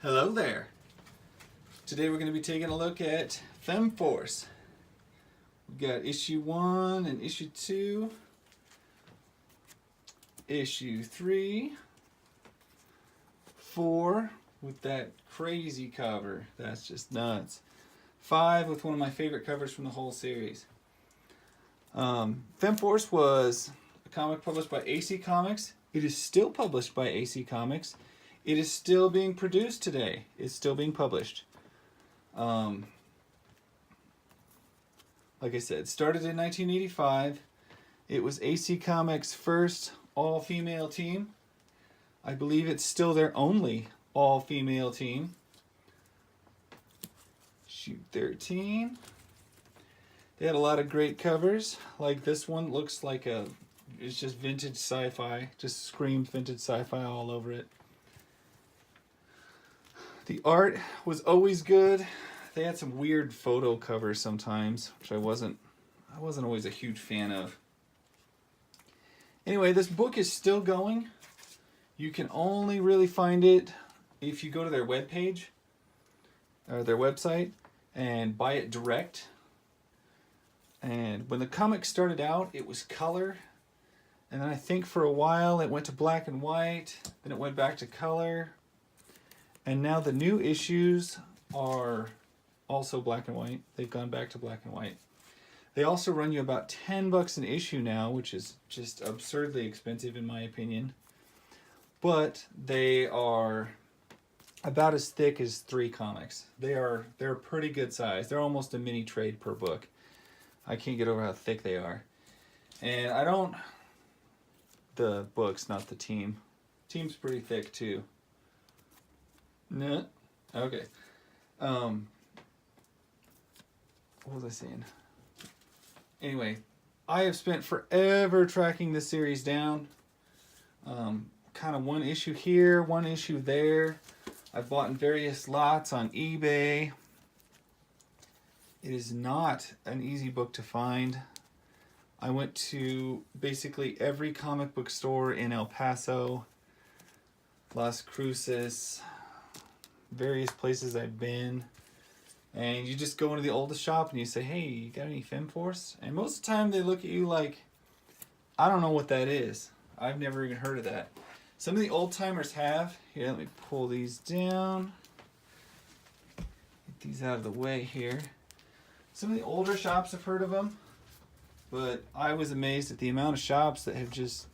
Hello there. Today we're going to be taking a look at Femforce. We've got issue 1 and issue 2, issue 3, 4 with that crazy cover. That's just nuts. 5 with one of my favorite covers from the whole series. Femforce was a comic published by AC Comics. It is still published by AC Comics. It is still being produced today. It's still being published. Like I said, started in 1985. It was AC Comics' first all-female team. I believe it's still their only all-female team. Issue 13. They had a lot of great covers. Like this one looks like it's just vintage sci-fi. Just screams vintage sci-fi all over it. The art was always good. They had some weird photo covers sometimes, which I wasn't always a huge fan of. Anyway, this book is still going. You can only really find it if you go to their webpage or their website and buy it direct. And when the comic started out, it was color. And then I think for a while it went to black and white. Then it went back to color. And now the new issues are also black and white. They've gone back to black and white. They also run you about $10 an issue now, which is just absurdly expensive in my opinion. But they are about as thick as 3 comics. They're pretty good size. They're almost a mini trade per book. I can't get over how thick they are. And the books, not the team. Team's pretty thick too. No? Okay. What was I saying? Anyway, I have spent forever tracking this series down. Kind of one issue here, one issue there. I've bought in various lots on eBay. It is not an easy book to find. I went to basically every comic book store in El Paso, Las Cruces, various places I've been, and you just go into the oldest shop and you say, hey, you got any Femforce? And most of the time they look at you like, I don't know what that is. I've never even heard of that. Some of the old timers have. Here, let me pull these down. Get these out of the way here. Some of the older shops have heard of them, but I was amazed at the amount of shops that have just,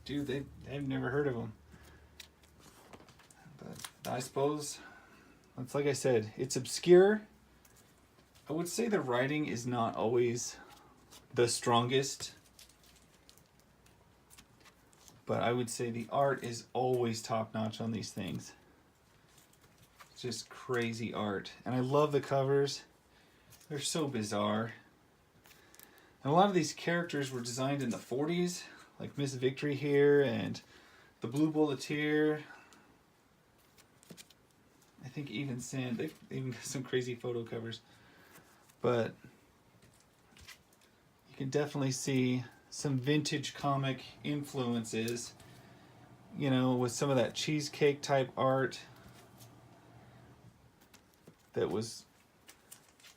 they've never heard of them. But I suppose, it's like I said, it's obscure. I would say the writing is not always the strongest, but I would say the art is always top-notch on these things. It's just crazy art. And I love the covers. They're so bizarre. And a lot of these characters were designed in the 40s, like Miss Victory here and the Blue Bulleteer. I think even Sin, they've even got some crazy photo covers. But you can definitely see some vintage comic influences, you know, with some of that cheesecake type art that was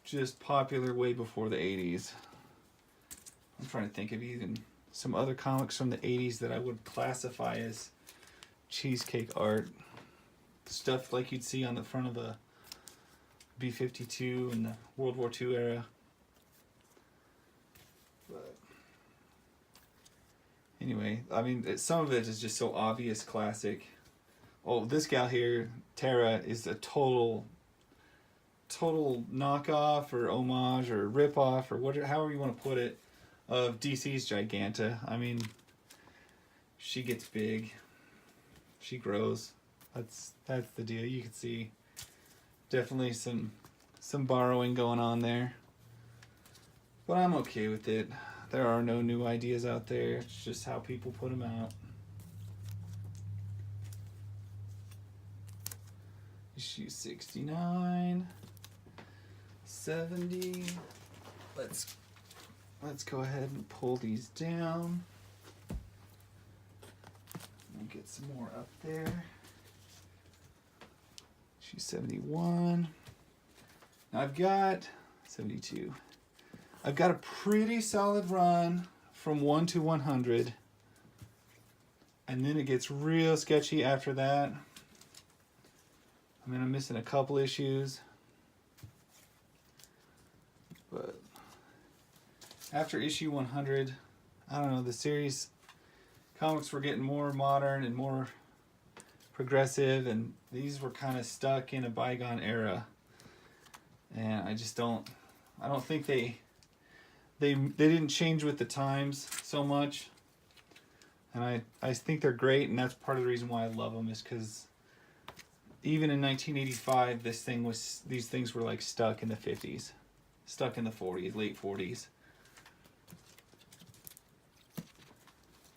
just popular way before the 80s. I'm trying to think of even some other comics from the 80s that I would classify as cheesecake art. Stuff like you'd see on the front of the B-52 in the World War II era. But anyway, I mean, some of it is just so obvious classic. Oh, this gal here, Tara, is a total knockoff or homage or ripoff or whatever, however you want to put it, of DC's Giganta. I mean, she gets big, she grows. That's the deal. You can see definitely some borrowing going on there, but I'm okay with it. There are no new ideas out there. It's just how people put them out. Issue 69, 70. Let's go ahead and pull these down. Get some more up there. Issue 71. Now I've got 72. I've got a pretty solid run from 1 to 100. And then it gets real sketchy after that. I mean, I'm missing a couple issues. But after issue 100, I don't know, the series comics were getting more modern and more progressive, and these were kind of stuck in a bygone era. And I don't think they didn't change with the times so much. And I think they're great, and that's part of the reason why I love them, is because even in 1985, these things were like stuck in the 50s, stuck in the 40s, late 40s.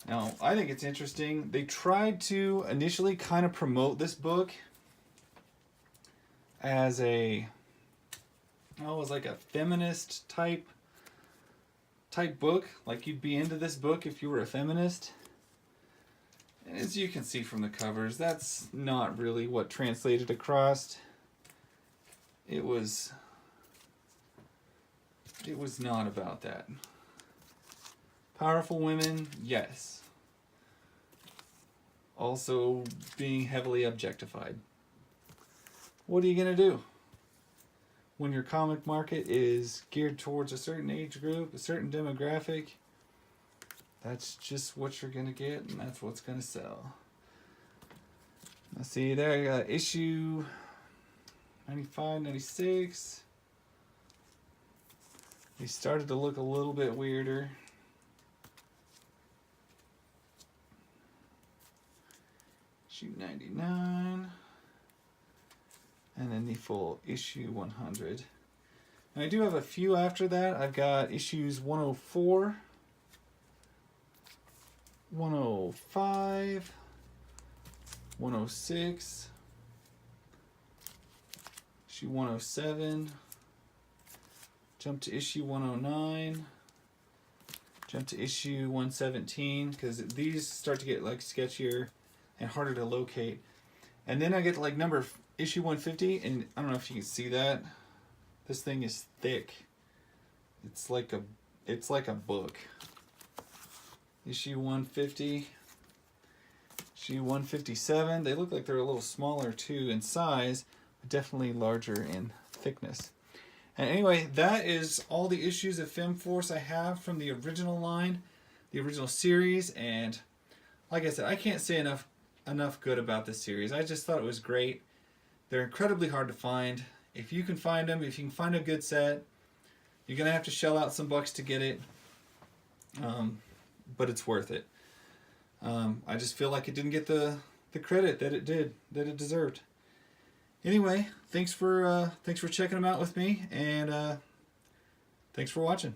Now, I think it's interesting. They tried to initially kind of promote this book as it was like a feminist type book. Like, you'd be into this book if you were a feminist. And as you can see from the covers, that's not really what translated across. It was not about that. Powerful women, yes. Also being heavily objectified. What are you going to do when your comic market is geared towards a certain age group, a certain demographic? That's just what you're going to get, and that's what's going to sell. Let's see, there I got issue 95, 96. They started to look a little bit weirder. Issue 99. And then the full issue 100. And I do have a few after that. I've got issues 104. 105, 106, issue 107, jump to issue 109, jump to issue 117, because these start to get like sketchier and harder to locate. And then I get to like issue 150, and I don't know if you can see that. This thing is thick. It's like a book. Issue 150, issue 157. They look like they're a little smaller too in size, but definitely larger in thickness. And anyway, that is all the issues of Femforce I have from the original line, the original series. And like I said, I can't say enough good about this series. I just thought it was great. They're incredibly hard to find. If you can find them, if you can find a good set, you're gonna have to shell out some bucks to get it. But it's worth it. I just feel like it didn't get the credit that it deserved. Anyway, thanks for checking them out with me, and thanks for watching.